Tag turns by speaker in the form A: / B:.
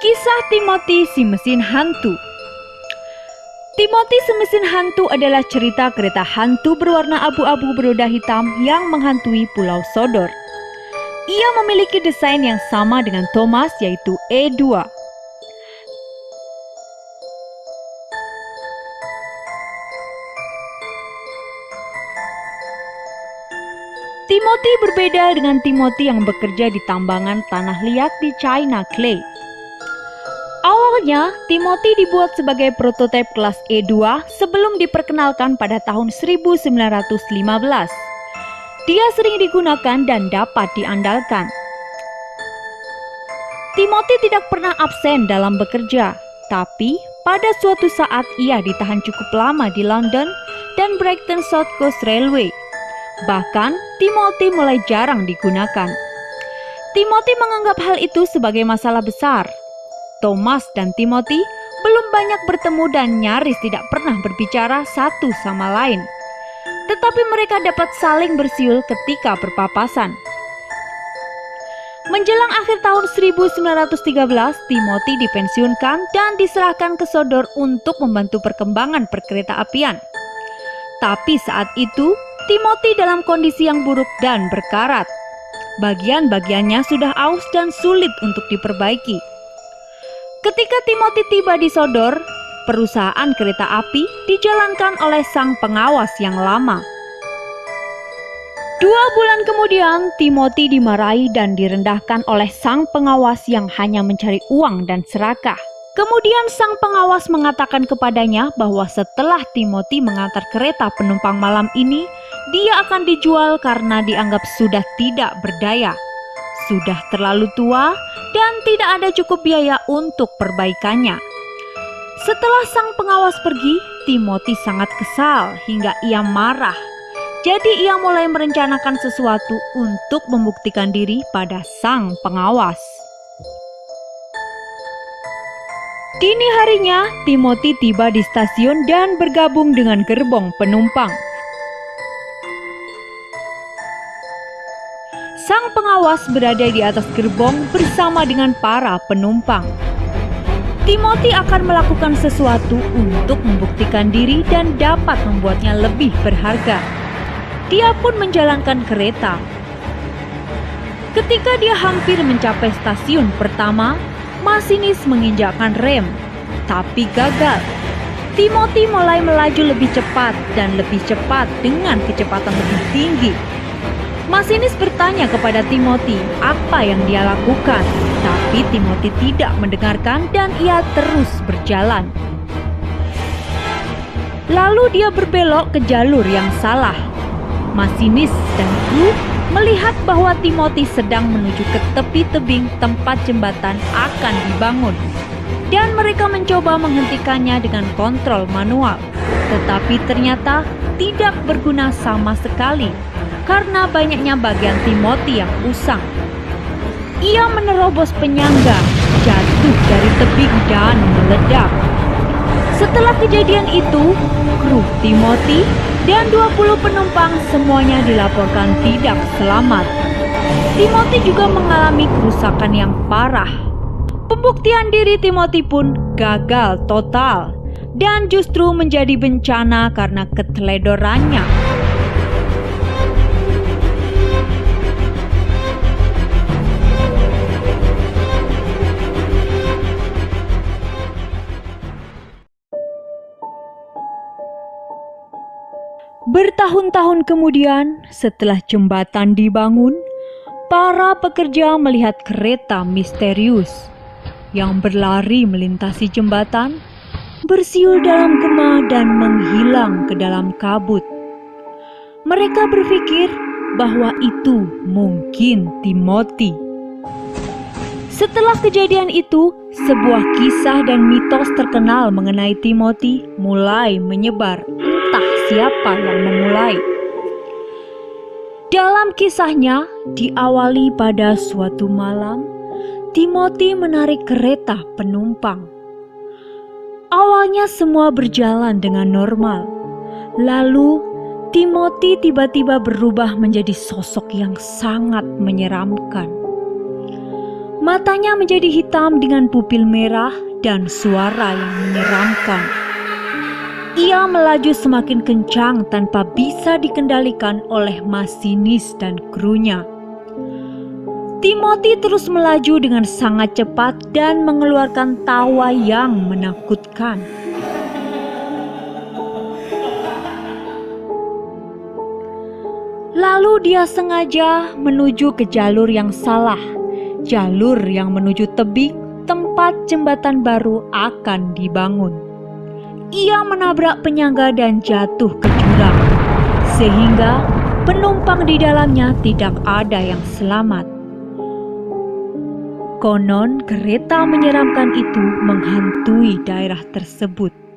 A: Kisah Timothy si mesin hantu. Timothy si mesin hantu adalah cerita kereta hantu berwarna abu-abu beroda hitam yang menghantui Pulau Sodor. Ia memiliki desain yang sama dengan Thomas, yaitu E2. Timothy berbeda dengan Timothy yang bekerja di tambangan tanah liat di China Clay. Awalnya, Timothy dibuat sebagai prototipe kelas E2 sebelum diperkenalkan pada tahun 1915. Dia sering digunakan dan dapat diandalkan. Timothy tidak pernah absen dalam bekerja, tapi pada suatu saat ia ditahan cukup lama di London dan Brighton South Coast Railway. Bahkan, Timothy mulai jarang digunakan. Timothy menganggap hal itu sebagai masalah besar. Thomas dan Timothy belum banyak bertemu dan nyaris tidak pernah berbicara satu sama lain. Tetapi mereka dapat saling bersiul ketika berpapasan. Menjelang akhir tahun 1913, Timothy dipensiunkan dan diserahkan ke Sodor untuk membantu perkembangan perkereta-apian. Tapi saat itu, Timothy dalam kondisi yang buruk dan berkarat. Bagian-bagiannya sudah aus dan sulit untuk diperbaiki. Ketika Timothy tiba di Sodor, perusahaan kereta api dijalankan oleh sang pengawas yang lama. 2 bulan kemudian, Timothy dimarahi dan direndahkan oleh sang pengawas yang hanya mencari uang dan serakah. Kemudian sang pengawas mengatakan kepadanya bahwa setelah Timothy mengantar kereta penumpang malam ini, dia akan dijual karena dianggap sudah tidak berdaya, sudah terlalu tua, dan tidak ada cukup biaya untuk perbaikannya. Setelah sang pengawas pergi, Timothy sangat kesal hingga ia marah. Jadi ia mulai merencanakan sesuatu untuk membuktikan diri pada sang pengawas. Dini harinya, Timothy tiba di stasiun dan bergabung dengan gerbong penumpang. Sang pengawas berada di atas gerbong bersama dengan para penumpang. Timothy akan melakukan sesuatu untuk membuktikan diri dan dapat membuatnya lebih berharga. Dia pun menjalankan kereta. Ketika dia hampir mencapai stasiun pertama, masinis menginjakkan rem, tapi gagal. Timothy mulai melaju lebih cepat dan lebih cepat dengan kecepatan lebih tinggi. Masinis bertanya kepada Timothy apa yang dia lakukan, tapi Timothy tidak mendengarkan dan ia terus berjalan. Lalu dia berbelok ke jalur yang salah. Masinis dan kru melihat bahwa Timothy sedang menuju ke tepi tebing tempat jembatan akan dibangun, dan mereka mencoba menghentikannya dengan kontrol manual. Tetapi ternyata tidak berguna sama sekali karena banyaknya bagian Timothy yang usang. Ia menerobos penyangga, jatuh dari tebing dan meledak. Setelah kejadian itu, kru Timothy dan 20 penumpang semuanya dilaporkan tidak selamat. Timothy juga mengalami kerusakan yang parah. Pembuktian diri Timothy pun gagal total dan justru menjadi bencana karena keteledorannya. Bertahun-tahun kemudian, setelah jembatan dibangun, para pekerja melihat kereta misterius yang berlari melintasi jembatan, bersiul dalam gema dan menghilang ke dalam kabut. Mereka berpikir bahwa itu mungkin Timothy. Setelah kejadian itu, sebuah kisah dan mitos terkenal mengenai Timothy mulai menyebar. Entah siapa yang memulai. Dalam kisahnya, diawali pada suatu malam, Timothy menarik kereta penumpang. Awalnya semua berjalan dengan normal. Lalu, Timothy tiba-tiba berubah menjadi sosok yang sangat menyeramkan. Matanya menjadi hitam dengan pupil merah dan suara yang menyeramkan. Ia melaju semakin kencang tanpa bisa dikendalikan oleh masinis dan krunya. Timothy terus melaju dengan sangat cepat dan mengeluarkan tawa yang menakutkan. Lalu dia sengaja menuju ke jalur yang salah, jalur yang menuju tebing tempat jembatan baru akan dibangun. Ia menabrak penyangga dan jatuh ke jurang, sehingga penumpang di dalamnya tidak ada yang selamat. Konon kereta menyeramkan itu menghantui daerah tersebut.